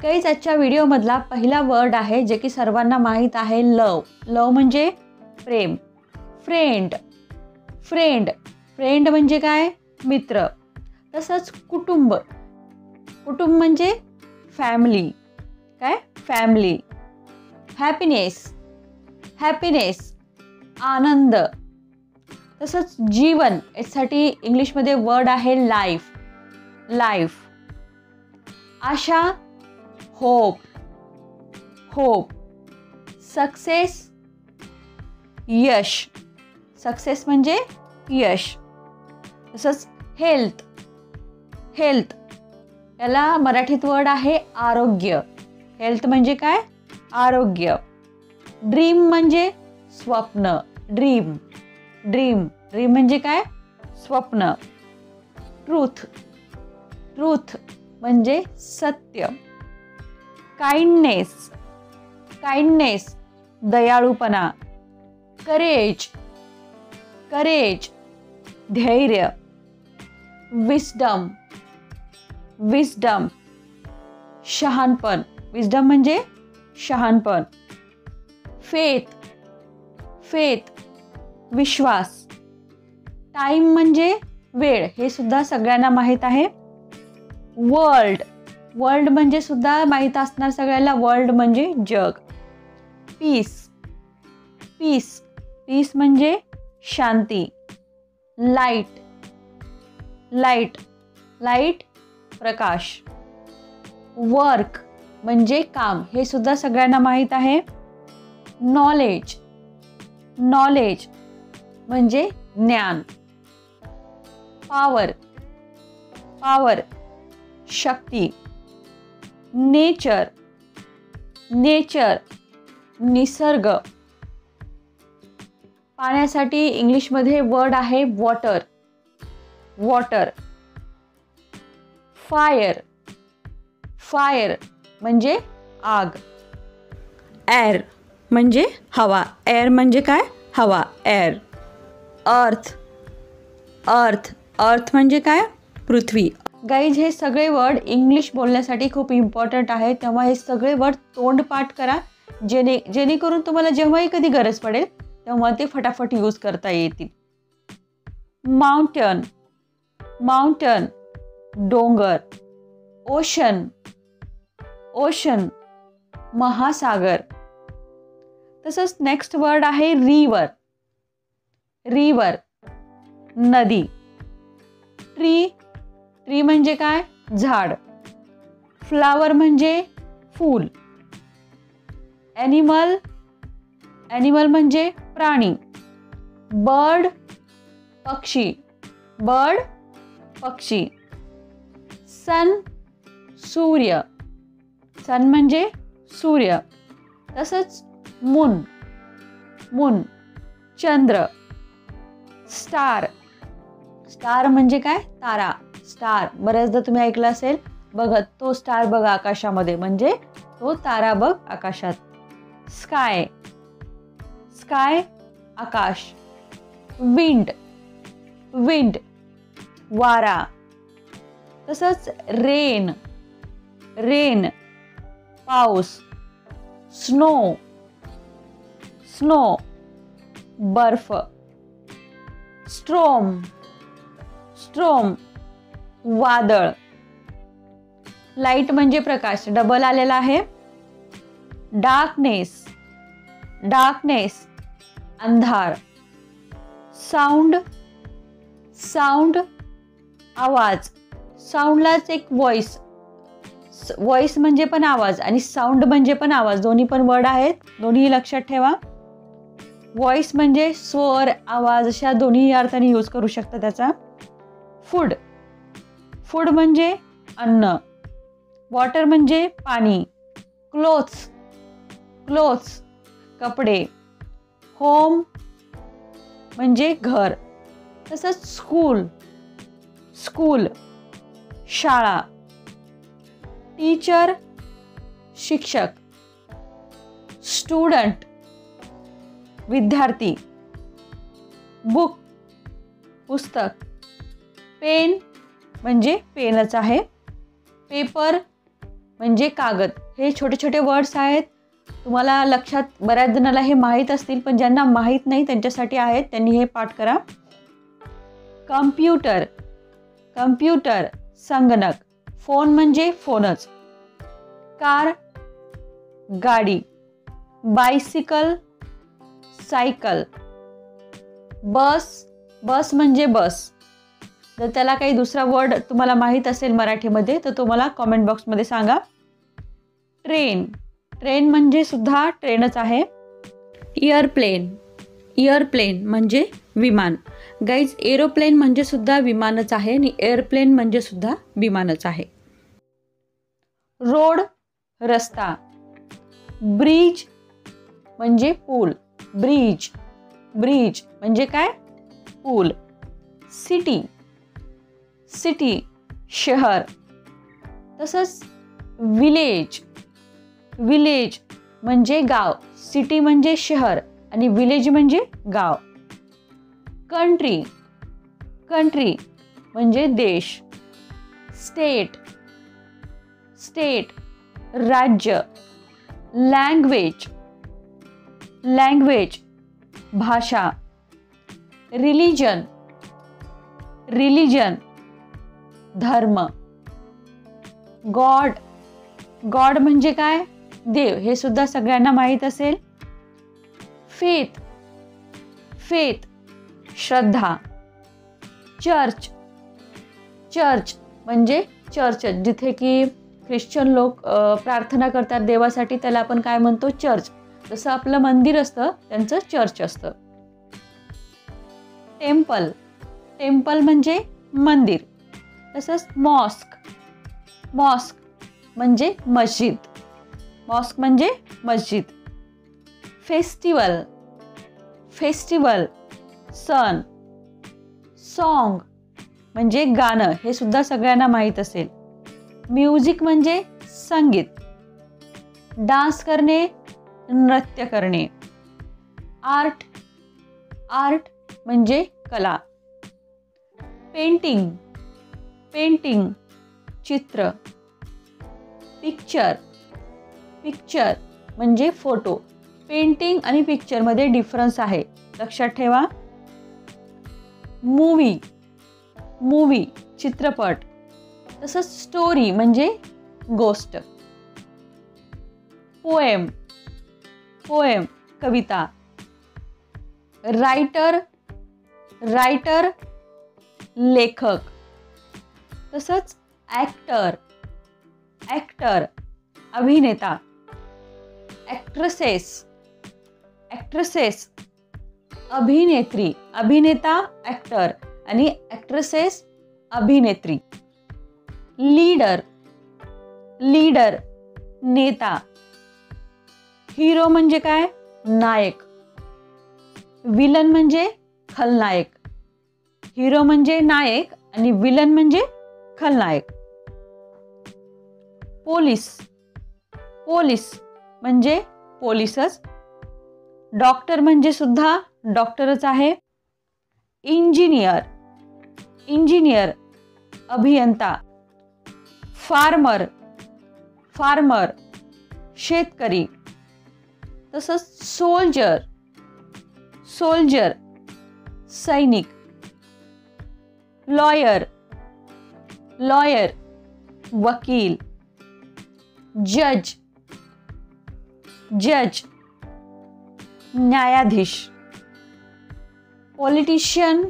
Guys आजच्या व्हिडिओमधला पहिला word आहे जे की सर्वांना माहीत आहे, लव. लव म्हणजे प्रेम. फ्रेंड. फ्रेंड. फ्रेंड म्हणजे काय? मित्र. तसंच कुटुंब. कुटुंब म्हणजे फॅमिली. काय? फॅमिली. हॅपीनेस. हॅपीनेस. आनंद. तसंच जीवन, यासाठी इंग्लिशमध्ये वर्ड आहे लाईफ. लाईफ. आशा. होप. होप. सक्सेस. यश. सक्सेस म्हणजे यश. तसंच हेल्थ. हेल्थ. याला मराठीत वर्ड आहे आरोग्य. हेल्थ म्हणजे काय? आरोग्य. ड्रीम म्हणजे स्वप्न. ड्रीम. ड्रीम. ड्रीम म्हणजे काय? स्वप्न. ट्रूथ. ट्रूथ म्हणजे सत्य. काइंडनेस. काइंडनेस दयाळूपणा. करेज. करेज धैर्य. विस्डम. विस्डम शहाणपण. विस्डम म्हणजे शहाणपण. फेथ. फेथ विश्वास. टाइम म्हणजे वेळ, हे सुद्धा सगळ्यांना माहीत आहे. वर्ल्ड. वर्ल्ड म्हणजे सुद्धा माहीत असणार सगळ्यांना. वर्ल्ड म्हणजे जग. पीस. पीस. पीस म्हणजे शांती. लाईट. लाईट. लाईट प्रकाश. वर्क म्हणजे काम, हे सुद्धा सगळ्यांना माहीत आहे. नॉलेज. नॉलेज म्हणजे ज्ञान. पॉवर. पॉवर शक्ती. नेचर. नेचर निसर्ग. पाण्यासाठी इंग्लिशमध्ये वर्ड आहे वॉटर. वॉटर. फायर. फायर म्हणजे आग. एअर म्हणजे हवा. एअर म्हणजे काय? हवा. एअर. अर्थ. अर्थ. अर्थ म्हणजे काय? पृथ्वी. गाईज हे सगळे वर्ड इंग्लिश बोलण्यासाठी खूप इम्पॉर्टंट आहे, तेव्हा हे सगळे वर्ड तोंडपाठ करा, जेणेकरून तुम्हाला जेव्हाही कधी गरज पडेल तेव्हा ते फटाफट यूज करता येतील. माउंटन. माउंटन डोंगर. ओशन. ओशन महासागर. तसंच नेक्स्ट वर्ड आहे रिवर. रिवर नदी. ट्री. ट्री म्हणजे काय? झाड. फ्लावर म्हणजे फूल. ॲनिमल. ॲनिमल म्हणजे प्राणी. बर्ड पक्षी. बर्ड पक्षी. सन सूर्य. सन म्हणजे सूर्य. तसंच मून. मून चंद्र. स्टार. स्टार म्हणजे काय? तारा. स्टार बऱ्याचदा तुम्ही ऐकलं असेल, बघत तो स्टार बघ आकाशामध्ये, म्हणजे तो तारा बघ आकाशात. स्काय. स्काय आकाश. विंड. विंड वारा. तसंच रेन. रेन पाऊस. स्नो. स्नो बर्फ. स्ट्रोम. स्ट्रोम वादळ. लाईट म्हणजे प्रकाश, डबल आलेला आहे. डार्कनेस. डार्कनेस अंधार. साऊंड. साऊंड आवाज. साऊंडलाच एक व्हॉइस. व्हॉइस म्हणजे पण आवाज आणि साऊंड म्हणजे पण आवाज, दोन्ही पण वर्ड आहेत, दोन्ही लक्षात ठेवा. व्हॉइस म्हणजे स्वर, आवाज, अशा दोन्ही अर्थाने यूज करू शकता त्याचा. फूड. फूड म्हणजे अन्न. वॉटर म्हणजे पाणी. क्लोथ्स. क्लोथ्स कपडे. होम म्हणजे घर. तसंच स्कूल. स्कूल शाळा. टीचर शिक्षक. स्टुडंट विद्यार्थी. बुक पुस्तक. पेन म्हणजे पेनच आहे. पेपर म्हणजे कागद. हे छोटे छोटे वर्ड्स आहेत, तुम्हाला लक्षात बऱ्याच जणांना हे माहीत असतील, पण ज्यांना माहीत नाही त्यांच्यासाठी आहेत, त्यांनी हे पाठ करा. कम्प्युटर, कम्प्युटर संगणक. फोन म्हणजे फोनच. कार गाडी. Bicycle cycle. बस, बस म्हणजे बस. जर त्याला काही दुसरा वर्ड तुम्हाला माहीत असेल मराठीमध्ये तर तो मला कॉमेंट बॉक्समध्ये सांगा. ट्रेन, ट्रेन म्हणजे सुद्धा ट्रेनच आहे. एअरप्लेन, एअरप्लेन म्हणजे विमान. गाईज एरोप्लेन म्हणजे सुद्धा विमानच आहे आणि एअरप्लेन म्हणजे सुद्धा विमानच आहे. रोड, रस्ता. ब्रिज म्हणजे पूल. ब्रिज, ब्रिज म्हणजे काय? पूल. सिटी, सिटी शहर. तसंच विलेज, विलेज म्हणजे गाव. सिटी म्हणजे शहर आणि विलेज म्हणजे गाव. कंट्री, कंट्री म्हणजे देश. स्टेट, स्टेट राज्य. लँग्वेज, लँग्वेज भाषा. रिलिजन, रिलिजन धर्म. गॉड, गॉड म्हणजे काय? देव. हे सुद्धा सगळ्यांना माहीत असेल. फेथ, फेथ श्रद्धा. चर्च, चर्च म्हणजे चर्च, जिथे की ख्रिश्चन लोक प्रार्थना करतात देवासाठी, त्याला आपण काय म्हणतो? चर्च. जसं आपलं मंदिर असतं त्यांचं चर्च असतं. टेम्पल, टेम्पल म्हणजे मंदिर. तसंच मॉस्क, मॉस्क म्हणजे मस्जिद. मॉस्क म्हणजे मस्जिद. फेस्टिवल, फेस्टिवल सण. सॉन्ग म्हणजे गाणं. हे सुद्धा सगळ्यांना माहीत असेल. म्युझिक म्हणजे संगीत. डान्स करणे, नृत्य करणे. आर्ट, आर्ट म्हणजे कला. पेंटिंग, पेंटिंग चित्र. पिक्चर, पिक्चर म्हणजे फोटो. पेंटिंग आणि पिक्चरमध्ये डिफरन्स आहे, लक्षात ठेवा. मूवी, मूवी चित्रपट. तसंच स्टोरी म्हणजे गोष्ट. पोएम, पोएम कविता. रायटर, रायटर लेखक. तसंच ॲक्टर, ॲक्टर अभिनेता. ॲक्ट्रेसेस, ॲक्ट्रेसेस अभिनेत्री. अभिनेता ॲक्टर आणि ॲक्ट्रेसेस अभिनेत्री. लीडर, लीडर नेता. हिरो म्हणजे काय? नायक. विलन म्हणजे खलनायक. हिरो म्हणजे नायक आणि विलन म्हणजे खलनायक. पोलीस, पोलीस म्हणजे पोलीसच. डॉक्टर म्हणजे सुद्धा डॉक्टरच आहे. इंजिनियर, इंजिनियर अभियंता. फार्मर, फार्मर शेतकरी. तसंच सोल्जर, सोल्जर सैनिक. लॉयर, लॉयर वकील. जज, जज न्यायाधीश. पॉलिटिशियन,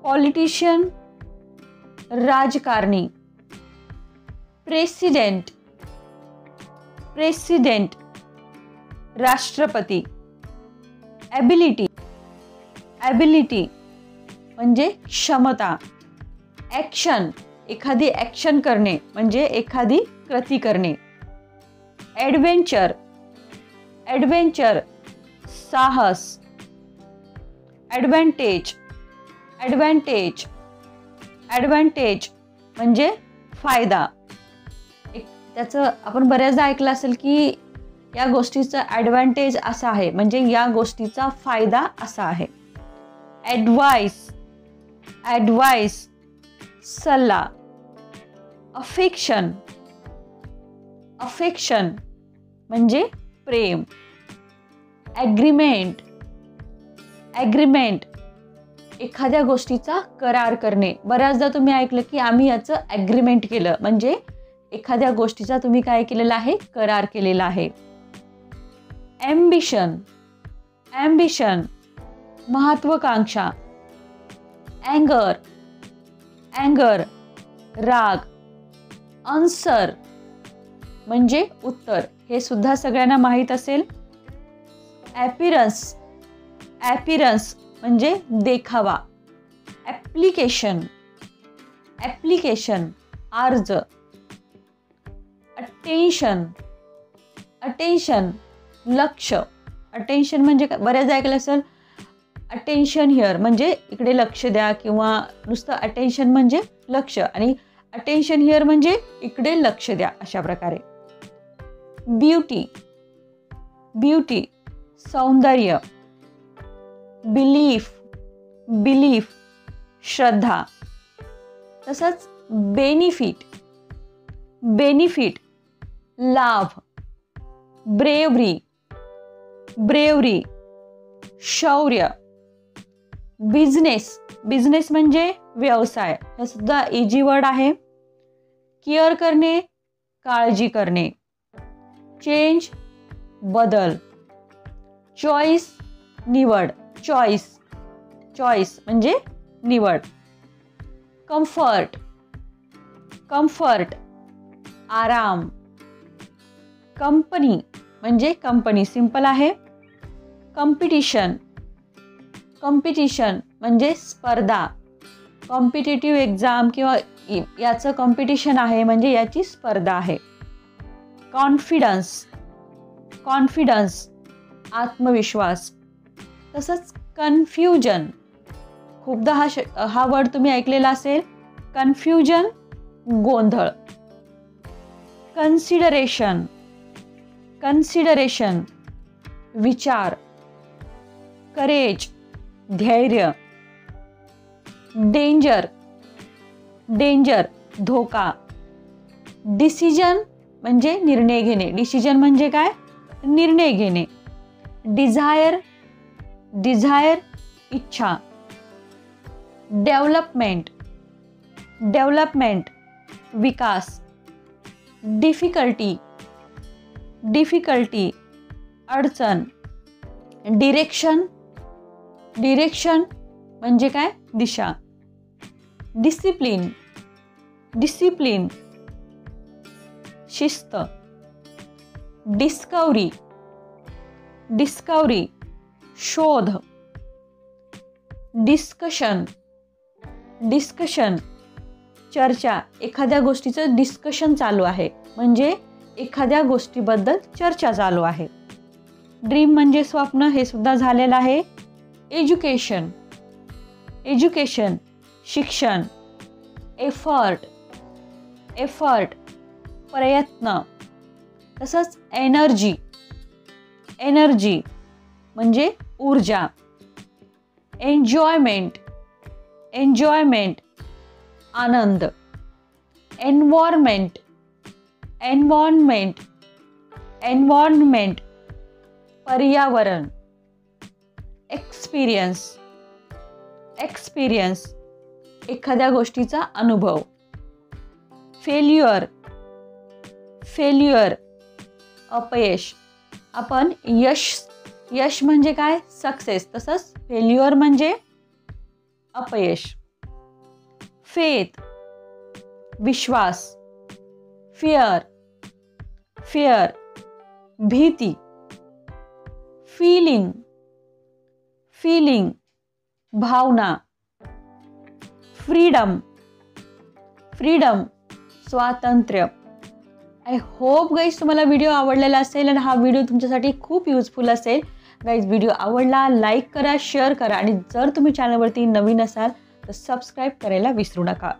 पॉलिटिशियन राजकारणी. प्रेसिडेंट, प्रेसिडेंट राष्ट्रपती. ॲबिलिटी, ॲबिलिटी म्हणजे क्षमता. ॲक्शन, एखादी ॲक्शन करणे म्हणजे एखादी कृती करणे. ॲडव्हेंचर, ॲडव्हेंचर साहस. ॲडव्हान्टेज, ॲडव्हान्टेज, ॲडव्हान्टेज म्हणजे फायदा. त्याचं आपण बऱ्याचदा ऐकलं असेल की या गोष्टीचा ॲडव्हान्टेज असा आहे, म्हणजे या गोष्टीचा फायदा असा आहे. ॲडवाइस, ॲडवाइस सल्ला. अफेक्शन, अफेक्शन म्हणजे प्रेम. ॲग्रीमेंट, ॲग्रीमेंट एखाद्या गोष्टीचा करार करणे. बऱ्याचदा तुम्ही ऐकलं की आम्ही याचं ॲग्रीमेंट केलं, म्हणजे एखाद्या गोष्टीचा तुम्ही काय केलेला आहे, करार केलेला आहे. ॲम्बिशन, ॲम्बिशन महत्त्वाकांक्षा. अँगर, अँगर राग. आन्सर म्हणजे उत्तर, हे सुद्धा सगळ्यांना माहीत असेल. ॲपिरन्स, ॲपिरन्स म्हणजे देखावा. ॲप्लिकेशन, ॲप्लिकेशन अर्ज. अटेन्शन, अटेन्शन लक्ष. अटेन्शन म्हणजे बऱ्याचदा ऐकलं असेल अटेन्शन हिअर म्हणजे इकडे लक्ष द्या, किंवा नुसतं अटेन्शन म्हणजे लक्ष आणि अटेन्शन हिअर म्हणजे इकडे लक्ष द्या, अशा प्रकारे. ब्युटी, ब्युटी सौंदर्य. बिलीफ, बिलीफ श्रद्धा. तसंच बेनिफिट, बेनिफिट लाभ. ब्रेवरी, ब्रेवरी शौर्य. बिझनेस, बिझनेस म्हणजे व्यवसाय, हे सुद्धा इजी वर्ड आहे. केअर करणे, काळजी करणे. चेंज बदल. चॉईस निवड. चॉईस, चॉईस म्हणजे निवड. कम्फर्ट, कम्फर्ट आराम. कंपनी म्हणजे कंपनी, सिंपल आहे. कॉम्पिटिशन, कॉम्पिटिशन म्हणजे स्पर्धा. कॉम्पिटेटिव्ह एक्झाम किंवा याचं कॉम्पिटिशन आहे म्हणजे याची स्पर्धा आहे. कॉन्फिडन्स, कॉन्फिडन्स आत्मविश्वास. तसंच कन्फ्युजन, खूपदा हा वर्ड तुम्ही ऐकलेला असेल. कन्फ्युजन गोंधळ. कन्सिडरेशन, कन्सिडरेशन विचार. करेज धैर्य. डेंजर, डेंजर धोका. डिसिजन म्हणजे निर्णय घेणे. डिसिजन म्हणजे काय, निर्णय घेणे. डिझायर, डिझायर इच्छा. डेव्हलपमेंट, डेव्हलपमेंट विकास. डिफिकल्टी, डिफिकल्टी अडचण. डिरेक्शन, डिरेक्शन म्हणजे काय, दिशा. डिसिप्लिन, डिसिप्लिन शिस्त. डिस्कवरी, डिस्कवरी शोध. डिस्कशन, डिस्कशन चर्चा. एखाद्या गोष्टीचं डिस्कशन चालू आहे म्हणजे एखाद्या गोष्टीबद्दल चर्चा चालू आहे. ड्रीम म्हणजे स्वप्न, हे सुद्धा झालेलं आहे. एज्युकेशन, एज्युकेशन शिक्षण. एफर्ट, एफर्ट प्रयत्न. तसंच एनर्जी, एनर्जी म्हणजे ऊर्जा. एन्जॉयमेंट, एन्जॉयमेंट आनंद. एन्व्हायरमेंट, एन्व्हायरमेंट, एन्व्हायरमेंट पर्यावरण. एक्सपिरियन्स, एक्सपिरियन्स एखाद्या गोष्टीचा अनुभव. फेल्युअर, फेल्युअर अपयश. आपण यश, यश म्हणजे काय, सक्सेस. तसंच फेल्युअर म्हणजे अपयश. फेथ विश्वास. फिअर, फिअर भीती. फीलिंग, फीलिंग भावना. फ्रीडम, फ्रीडम स्वातंत्र्य. आय होप गाईज तुम्हाला व्हिडिओ आवडलेला असेल आणि हा व्हिडिओ तुमच्यासाठी खूप युजफुल असेल. गाईज व्हिडिओ आवडला लाईक करा, शेअर करा आणि जर तुम्ही चॅनलवरती नवीन असाल तर सबस्क्राईब करायला विसरू नका.